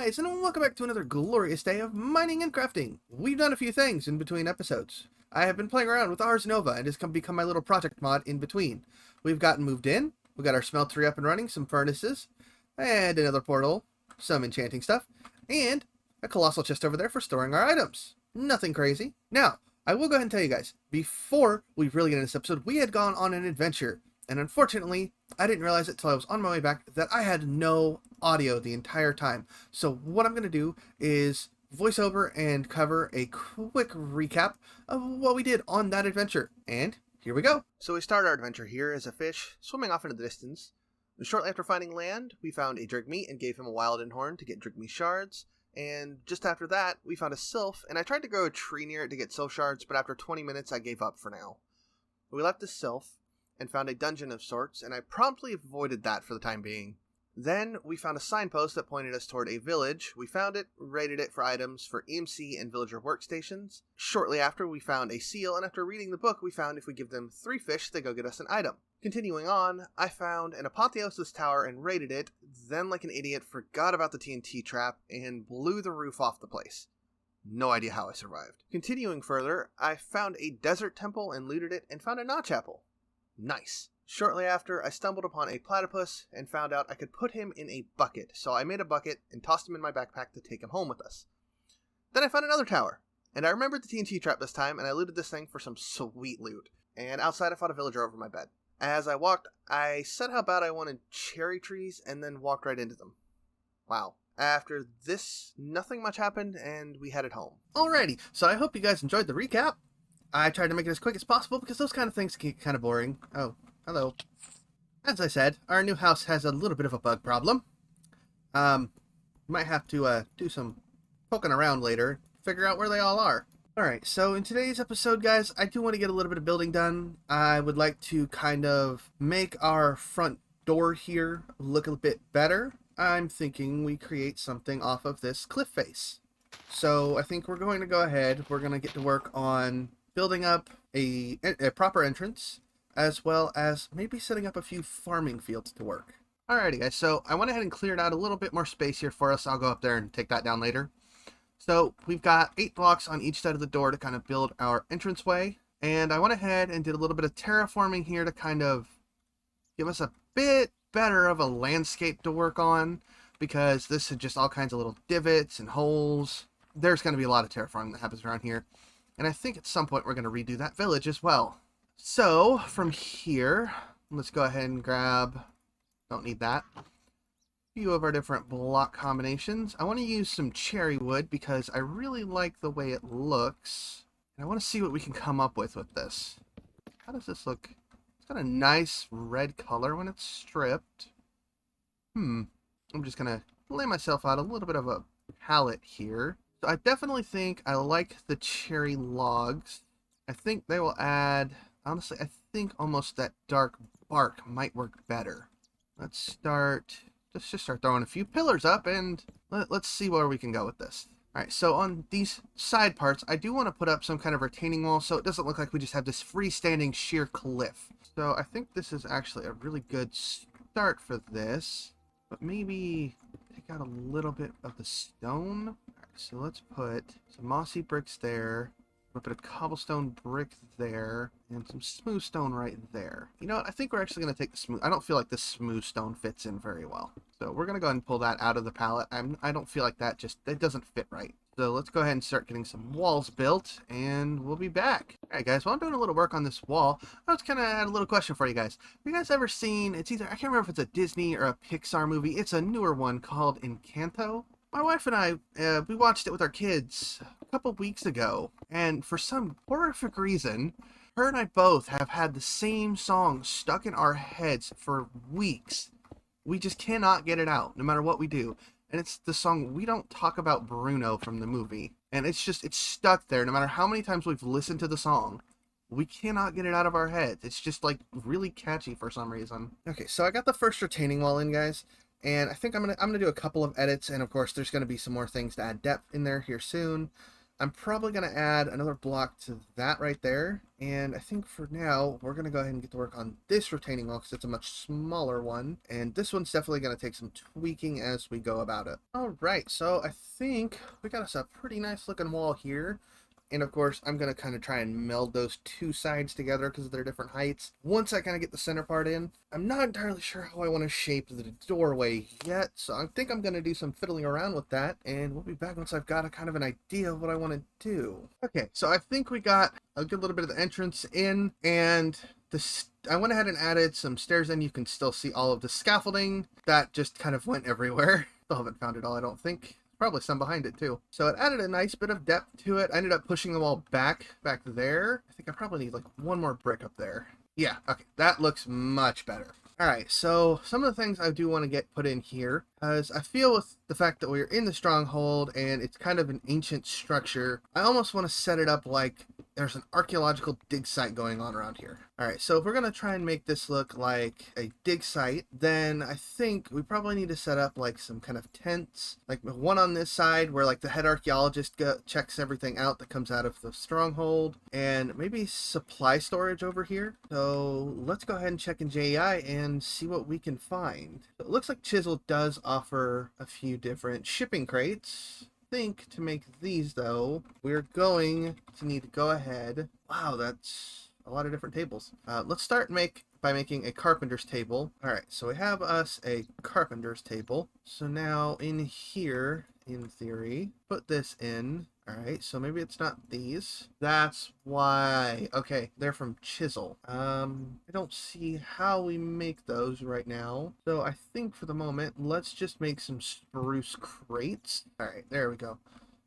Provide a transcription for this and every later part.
guys, and welcome back to another glorious day of mining and crafting. We've done a few things in between episodes. I have been playing around with Ars Nova and has become my little project mod in between. We've gotten moved in, we got our smeltery up and running, some furnaces, and another portal, some enchanting stuff, and a colossal chest over there for storing our items. Nothing crazy. Now, I will go ahead and tell you guys, before we really get into this episode, we had gone on an adventure. And unfortunately, I didn't realize it till I was on my way back that I had no audio the entire time. So what I'm going to do is voice over and cover a quick recap of what we did on that adventure. And here we go. So we start our adventure here as a fish swimming off into the distance. Shortly after finding land, we found a Drigmeat and gave him a wild horn to get Drigmeat shards. And just after that, we found a sylph, and I tried to grow a tree near it to get sylph shards, but after 20 minutes, I gave up for now. We left the sylph and found a dungeon of sorts, and I promptly avoided that for the time being. Then we found a signpost that pointed us toward a village. We found it, raided it for items for EMC and villager workstations. Shortly after, we found a seal, and after reading the book, we found if we give them 3 fish, they go get us an item. Continuing on, I found an apotheosis tower and raided it, then like an idiot forgot about the TNT trap and blew the roof off the place. No idea how I survived. Continuing further, I found a desert temple and looted it and found a notch apple. Nice. Shortly after, I stumbled upon a platypus and found out I could put him in a bucket, so I made a bucket and tossed him in my backpack to take him home with us. Then I found another tower, and I remembered the TNT trap this time, and I looted this thing for some sweet loot. And outside I fought a villager over my bed. As I walked, I said how bad I wanted cherry trees, and then walked right into them. Wow. After this, nothing much happened, and we headed home. Alrighty, so I hope you guys enjoyed the recap. I tried to make it as quick as possible because those kind of things get kind of boring. Oh, hello. As I said, our new house has a little bit of a bug problem. Might have to do some poking around later, figure out where they all are. Alright, so in today's episode, guys, I do want to get a little bit of building done. I would like to kind of make our front door here look a bit better. I'm thinking we create something off of this cliff face. So I think we're going to go ahead. We're going to get to work on building up a proper entrance, as well as maybe setting up a few farming fields to work. Alrighty guys, so I went ahead and cleared out a little bit more space here for us. I'll go up there and take that down later. So we've got 8 blocks on each side of the door to kind of build our entranceway. And I went ahead and did a little bit of terraforming here to kind of give us a bit better of a landscape to work on, because this is just all kinds of little divots and holes. There's going to be a lot of terraforming that happens around here. And I think at some point we're going to redo that village as well. So from here, let's go ahead and grab, don't need that, a few of our different block combinations. I want to use some cherry wood because I really like the way it looks. And I want to see what we can come up with this. How does this look? It's got a nice red color when it's stripped. I'm just going to lay myself out a little bit of a palette here. I definitely think I like the cherry logs. I think they will add, honestly, I think almost that dark bark might work better. Let's just start throwing a few pillars up and let's see where we can go with this. Alright, so on these side parts, I do want to put up some kind of retaining wall so it doesn't look like we just have this freestanding sheer cliff. So I think this is actually a really good start for this, but maybe take out a little bit of the stone. So let's put some mossy bricks there, a bit of cobblestone brick there, and some smooth stone right there. You know what? I think we're actually going to take the smooth. I don't feel like this smooth stone fits in very well. So we're going to go ahead and pull that out of the palette. I don't feel like that doesn't fit right. So let's go ahead and start getting some walls built, and we'll be back. Alright guys, while I'm doing a little work on this wall, I was kind of had a little question for you guys. Have you guys ever seen, it's either, I can't remember if it's a Disney or a Pixar movie, it's a newer one called Encanto. My wife and I, we watched it with our kids a couple weeks ago, and for some horrific reason, her and I both have had the same song stuck in our heads for weeks. We just cannot get it out, no matter what we do. And it's the song We Don't Talk About Bruno from the movie. And it's stuck there, no matter how many times we've listened to the song. We cannot get it out of our heads. It's just, like, really catchy for some reason. Okay, so I got the first retaining wall in, guys. And I think I'm gonna do a couple of edits, and of course there's gonna be some more things to add depth in there here soon. I'm probably going to add another block to that right there. And I think for now, we're going to go ahead and get to work on this retaining wall because it's a much smaller one. And this one's definitely going to take some tweaking as we go about it. All right, so I think we got us a pretty nice looking wall here. And of course, I'm going to kind of try and meld those two sides together because they're different heights. Once I kind of get the center part in, I'm not entirely sure how I want to shape the doorway yet. So I think I'm going to do some fiddling around with that. And we'll be back once I've got a kind of an idea of what I want to do. Okay, so I think we got a good little bit of the entrance in. And I went ahead and added some stairs in. You can still see all of the scaffolding that just kind of went everywhere. Still haven't found it all, I don't think. Probably some behind it too. So it added a nice bit of depth to it. I ended up pushing them all back there. I think I probably need like one more brick up there. Yeah, okay, that looks much better. All right, so some of the things I do want to get put in here, as I feel with the fact that we're in the stronghold and it's kind of an ancient structure, I almost want to set it up like there's an archaeological dig site going on around here. All right, so if we're going to try and make this look like a dig site, then I think we probably need to set up like some kind of tents, like one on this side where like the head archaeologist checks everything out that comes out of the stronghold, and maybe supply storage over here. So let's go ahead and check in JEI and see what we can find. So it looks like Chisel does offer a few different shipping crates. I think to make these though, we're going to need to go ahead. Wow, that's a lot of different tables. Let's start by making a carpenter's table. All right, so we have us a carpenter's table. So now in here, in theory, put this in. All right, so maybe it's not these. That's why. Okay, they're from Chisel. I don't see how we make those right now. So I think for the moment, let's just make some spruce crates. All right, there we go.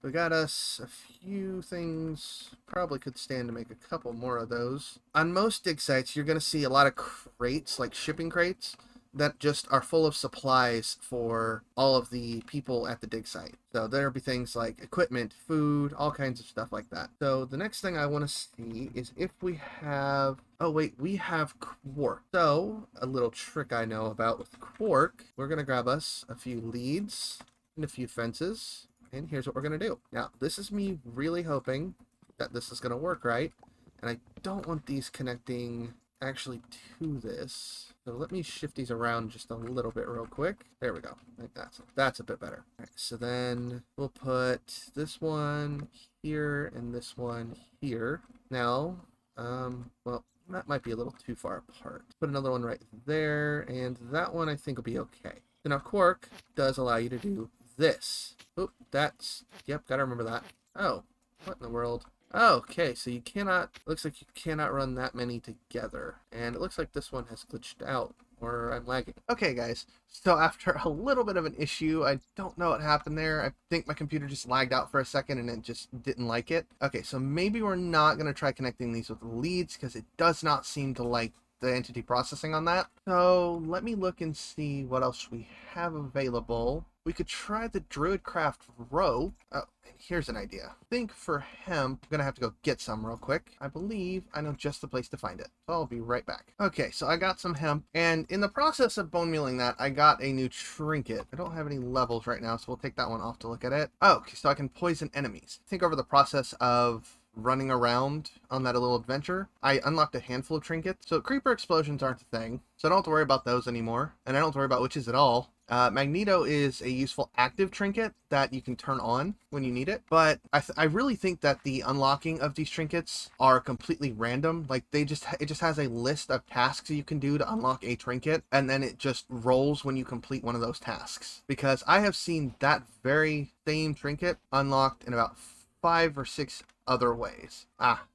We got us a few things. Probably could stand to make a couple more of those. On most dig sites, you're going to see a lot of crates, like shipping crates, that just are full of supplies for all of the people at the dig site. So there'll be things like equipment, food, all kinds of stuff like that. So the next thing I want to see is if we have... Oh wait, we have quark. So a little trick I know about with quark, we're going to grab us a few leads and a few fences. And here's what we're going to do. Now, this is me really hoping that this is going to work right. And I don't want these connecting actually to this. So let me shift these around just a little bit real quick. There we go. Like that's a bit better. All right, so then we'll put this one here and this one here. Now, well, that might be a little too far apart. Put another one right there, and that one I think will be okay. So now quark does allow you to do this. Oh, yep, gotta remember that. Oh, what in the world? Okay, so you cannot, looks like you cannot run that many together. And it looks like this one has glitched out, or I'm lagging. Okay, guys, so after a little bit of an issue, I don't know what happened there. I think my computer just lagged out for a second and it just didn't like it. Okay, so maybe we're not going to try connecting these with leads because it does not seem to like the entity processing on that. So let me look and see what else we have available. We could try the Druidcraft rope. Oh, here's an idea. I think for hemp, I'm gonna have to go get some real quick. I believe I know just the place to find it. So I'll be right back. Okay, so I got some hemp, and in the process of bone mealing that, I got a new trinket. I don't have any levels right now, so we'll take that one off to look at it. Oh, okay, so I can poison enemies. I think over the process of running around on that little adventure, I unlocked a handful of trinkets. So creeper explosions aren't a thing, so I don't have to worry about those anymore, and I don't have to worry about witches at all. Magneto is a useful active trinket that you can turn on when you need it, but I really think that the unlocking of these trinkets are completely random. Like it just has a list of tasks you can do to unlock a trinket, and then it just rolls when you complete one of those tasks. Because I have seen that very same trinket unlocked in about 5 or 6 other ways.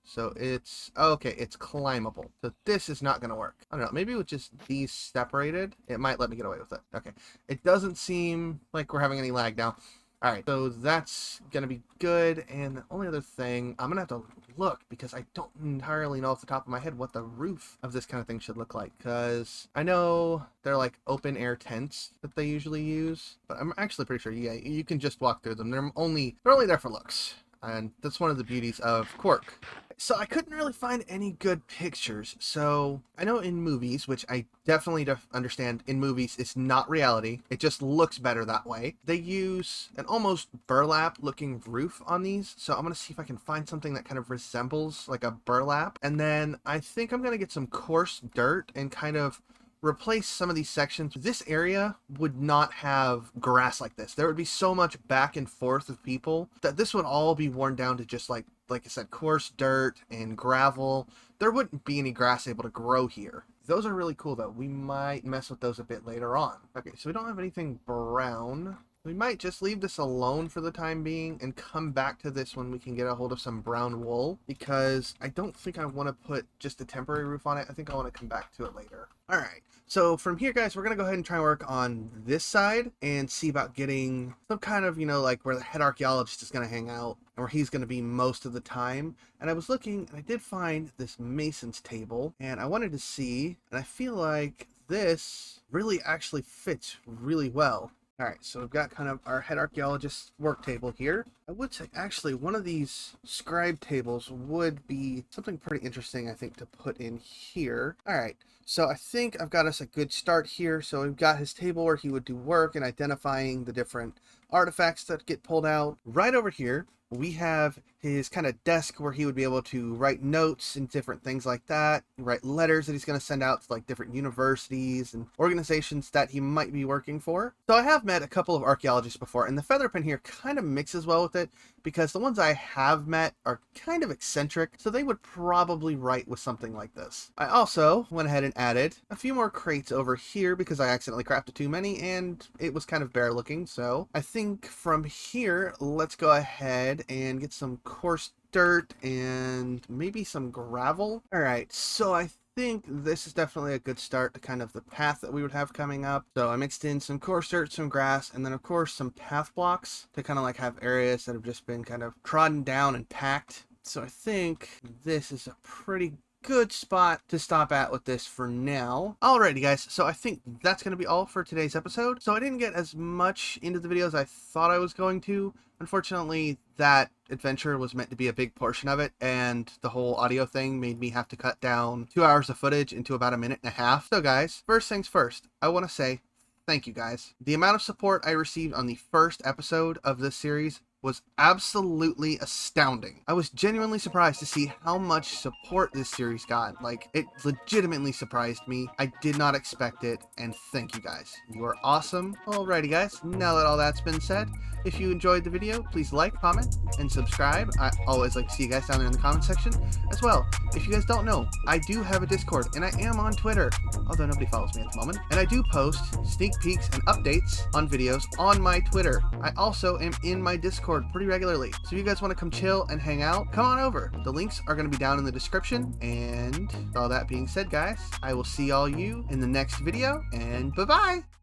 So it's okay, it's climbable. So this is not going to work. I don't know, maybe with just these separated, it might let me get away with it. Okay, it doesn't seem like we're having any lag now. All right, so that's going to be good. And the only other thing, I'm going to have to look because I don't entirely know off the top of my head what the roof of this kind of thing should look like. Because I know they're like open air tents that they usually use, but I'm actually pretty sure, yeah, you can just walk through them. They're only there for looks. and that's one of the beauties of Quark. So I couldn't really find any good pictures. So I know in movies, which I definitely understand in movies, it's not reality. It just looks better that way. They use an almost burlap looking roof on these. So I'm going to see if I can find something that kind of resembles like a burlap. And then I think I'm going to get some coarse dirt and kind of replace some of these sections. This area would not have grass like this. There would be so much back and forth of people that this would all be worn down to just like I said, coarse dirt and gravel. There wouldn't be any grass able to grow here. Those are really cool though. We might mess with those a bit later on. Okay, so we don't have anything brown. We might just leave this alone for the time being and come back to this when we can get a hold of some brown wool, because I don't think I want to put just a temporary roof on it. I think I want to come back to it later. All right, so from here, guys, we're going to go ahead and try and work on this side and see about getting some kind of, like where the head archaeologist is going to hang out and where he's going to be most of the time. And I was looking and I did find this mason's table and I wanted to see, and I feel like this really actually fits really well. All right, so we've got kind of our head archaeologist's work table here. I would say actually one of these scribe tables would be something pretty interesting, I think, to put in here. All right, so I think I've got us a good start here. So we've got his table where he would do work and identifying the different artifacts that get pulled out. Right over here, we have his kind of desk where he would be able to write notes and different things like that, write letters that he's going to send out to like different universities and organizations that he might be working for. So I have met a couple of archaeologists before, and the feather pen here kind of mixes well with it because the ones I have met are kind of eccentric, so they would probably write with something like this. I also went ahead and added a few more crates over here because I accidentally crafted too many and it was kind of bare looking. So I think from here, let's go ahead and get some coarse dirt and maybe some gravel. All right, so I think this is definitely a good start to kind of the path that we would have coming up. So I mixed in some coarse dirt, some grass, and then of course some path blocks to kind of like have areas that have just been kind of trodden down and packed. So I think this is a pretty good spot to stop at with this for now. Alrighty guys, so I think that's going to be all for today's episode. So I didn't get as much into the video as I thought I was going to. Unfortunately, that adventure was meant to be a big portion of it, and the whole audio thing made me have to cut down 2 hours of footage into about 1.5 minutes. So guys, first things first, I want to say thank you guys. The amount of support I received on the first episode of this series was absolutely astounding. I was genuinely surprised to see how much support this series got. Like, it legitimately surprised me. I did not expect it, and thank you guys. You are awesome. Alrighty guys, now that all that's been said, if you enjoyed the video, please like, comment, and subscribe. I always like to see you guys down there in the comment section. As well, if you guys don't know, I do have a Discord, and I am on Twitter, although nobody follows me at the moment. And I do post sneak peeks and updates on videos on my Twitter. I also am in my Discord pretty regularly. So if you guys want to come chill and hang out, come on over. The links are going to be down in the description. And all that being said, guys, I will see all you in the next video, and bye-bye.